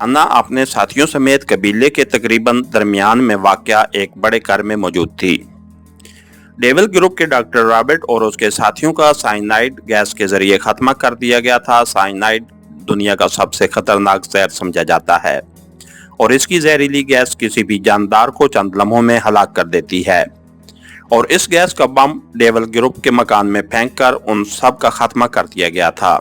अन्ना अपने साथियों समेत कबीले के तकरीबन दरमियान में वाक़या एक बड़े घर में मौजूद थी। डेविल ग्रुप के डॉक्टर रॉबर्ट और उसके साथियों का साइनाइड गैस के जरिए खात्मा कर दिया गया था। साइनाइड दुनिया का सबसे खतरनाक जहर समझा जाता है और इसकी जहरीली गैस किसी भी जानदार को चंद लम्हों में हलाक कर देती है। और इस गैस का बम डेविल ग्रुप के मकान में फेंककर उन सब का खात्मा कर दिया गया था।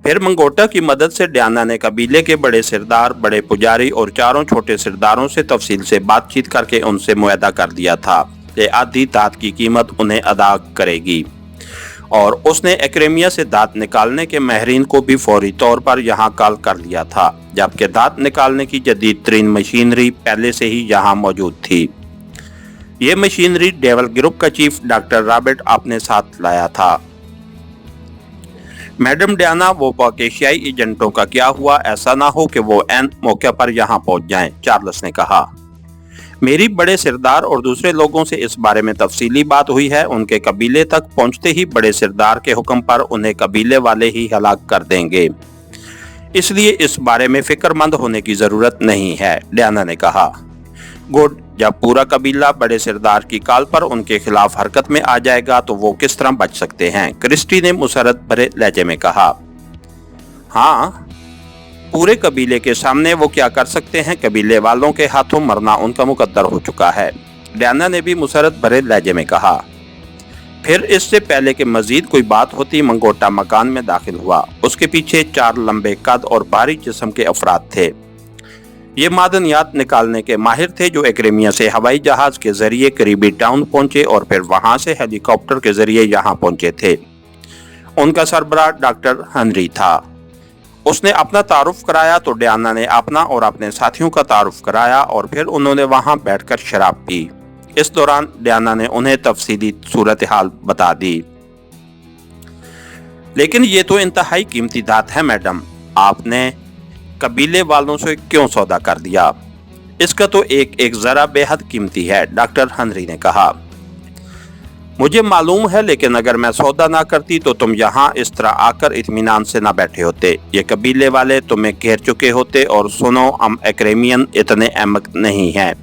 फिर मंगोटा की मदद से डियाना ने कबीले के बड़े सिरदार, बड़े पुजारी और चारों छोटे सिरदारों से तफसील से बातचीत करके उनसे मुआहदा कर दिया था कि आधी दात की कीमत उन्हें अदा करेगी। और उसने एक्रेमिया से दांत निकालने के माहिरीन को भी फौरी तौर पर यहाँ कॉल कर लिया था, जबकि दांत निकालने की जदीद तरीन मशीनरी पहले से ही यहाँ मौजूद थी। ये मशीनरी डेविल ग्रुप का चीफ डॉक्टर रॉबर्ट अपने साथ लाया था। मैडम डियाना, वो पाक-एशियाई एजेंटों का क्या हुआ? ऐसा ना हो कि वो एन मौके पर यहाँ पहुंच जाएं, चार्ल्स ने कहा। मेरी बड़े सिरदार और दूसरे लोगों से इस बारे में तफसीली बात हुई है। उनके कबीले तक पहुंचते ही बड़े सिरदार के हुक्म पर उन्हें कबीले वाले ही हलाक कर देंगे, इसलिए इस बारे में फिक्रमंद होने की जरूरत नहीं है, डियाना ने कहा। गुड, जब पूरा कबीला बड़े सिरदार की कॉल पर उनके खिलाफ हरकत में आ जाएगा तो वो किस तरह बच सकते हैं? क्रिस्टी ने मुसरत भरे लहजे में कहा। हाँ, पूरे कबीले के सामने वो क्या कर सकते हैं? कबीले वालों के हाथों मरना उनका मुकद्दर हो चुका है, डियाना ने भी मुसरत भरे लहजे में कहा। फिर इससे पहले कि मजीद कोई बात होती, मंगोटा मकान में दाखिल हुआ। उसके पीछे 4 लंबे कद और भारी जिस्म के अफराद थे। ये मादनियात निकालने के माहिर थे जो एक्रेमिया से हवाई जहाज के जरिए करीबी टाउन पहुंचे और फिर वहां से हेलीकॉप्टर के जरिए यहाँ पहुंचे थे। उनका सरबराह डॉक्टर हेनरी था। उसने अपना तारुफ कराया तो डियाना ने अपना और अपने साथियों का तारुफ कराया और फिर उन्होंने वहां बैठकर शराब पी। इस दौरान डियाना ने उन्हें तफसीली सूरत हाल बता दी। लेकिन ये तो इंतहाई कीमती धात है मैडम, आपने कबीले वालों से क्यों सौदा कर दिया? इसका तो एक जरा बेहद कीमती है, डॉक्टर हेनरी ने कहा। मुझे मालूम है, लेकिन अगर मैं सौदा ना करती तो तुम यहाँ इस तरह आकर इत्मीनान से ना बैठे होते। ये कबीले वाले तुम्हें घेर चुके होते। और सुनो, हम एक्रेमियन इतने अहमक नहीं हैं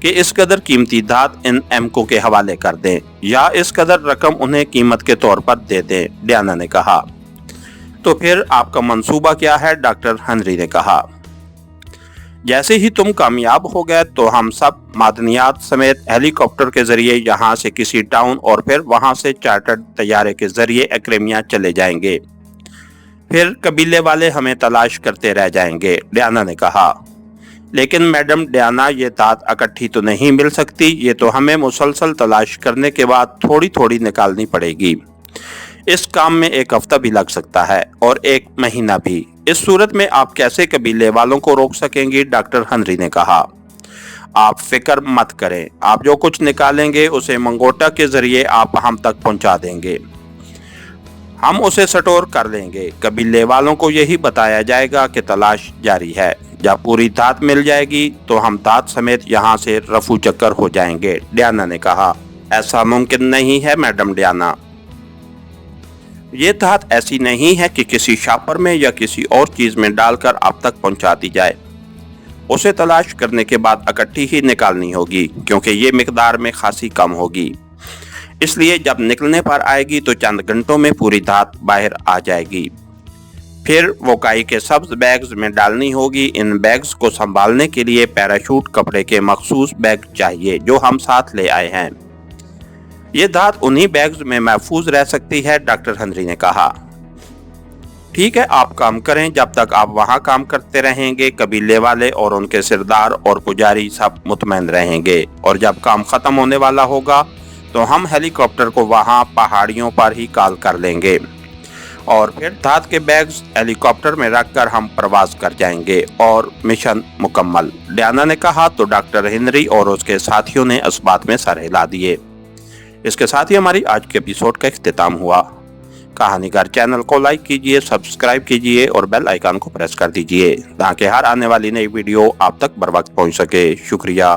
कि इस कदर कीमती धात इन एमको के हवाले कर दें या इस कदर रकम उन्हें कीमत के तौर पर दे दें, डियाना ने कहा। तो फिर आपका मंसूबा क्या है? डॉक्टर हेनरी ने कहा। जैसे ही तुम कामयाब हो गए तो हम सब मादनियात समेत हेलीकॉप्टर के जरिए यहाँ से किसी टाउन और फिर वहाँ से चार्टर्ड तैयारे के जरिए एक्रेमिया चले जाएंगे। फिर कबीले वाले हमें तलाश करते रह जाएंगे, डियाना ने कहा। लेकिन मैडम डियाना, ये दात इकट्ठी तो नहीं मिल सकती। ये तो हमें मुसलसल तलाश करने के बाद थोड़ी थोड़ी निकालनी पड़ेगी। इस काम में 1 हफ्ता भी लग सकता है और 1 महीना भी। इस सूरत में आप कैसे कबीले वालों को रोक सकेंगी? डॉक्टर हेनरी ने कहा। आप फिक्र मत करें, आप जो कुछ निकालेंगे उसे मंगोटा के जरिए आप हम तक पहुंचा देंगे। हम उसे स्टोर कर लेंगे। कबीले वालों को यही बताया जाएगा कि तलाश जारी है। जब पूरी धात मिल जाएगी तो हम धात समेत यहाँ से रफू चक्कर हो जाएंगे, डियाना ने कहा। ऐसा मुमकिन नहीं है मैडम डियाना। ये धात ऐसी नहीं है कि किसी शापर में या किसी और चीज में डालकर आप तक पहुंचा दी जाए। उसे तलाश करने के बाद इकट्ठी ही निकालनी होगी, क्योंकि ये मिकदार में खासी कम होगी। इसलिए जब निकलने पर आएगी तो चंद घंटों में पूरी धात बाहर आ जाएगी। फिर वो काई के सब्ज बैग्स में डालनी होगी। इन बैग्स को संभालने के लिए पैराशूट कपड़े के मखसूस बैग चाहिए जो हम साथ ले आए हैं। ये धात उन्हीं बैग्स में महफूज रह सकती है, डॉक्टर हेनरी ने कहा। ठीक है, आप काम करें। जब तक आप वहाँ काम करते रहेंगे कबीले वाले और उनके सिरदार और पुजारी सब मुतमईन रहेंगे। और जब काम खत्म होने वाला होगा तो हम हेलीकॉप्टर को वहाँ पहाड़ियों पर ही कॉल कर लेंगे और फिर धात के बैग्स हेलीकॉप्टर में रखकर हम प्रवास कर जाएंगे और मिशन मुकम्मल, डियाना ने कहा। तो डॉक्टर हेनरी और उसके साथियों ने इस बात में सर हिला दिए। इसके साथ ही हमारी आज के एपिसोड का इख्तिताम हुआ। कहानीकार चैनल को लाइक कीजिए, सब्सक्राइब कीजिए और बेल आइकन को प्रेस कर दीजिए ताकि हर आने वाली नई वीडियो आप तक बर वक्त पहुंच सके। शुक्रिया।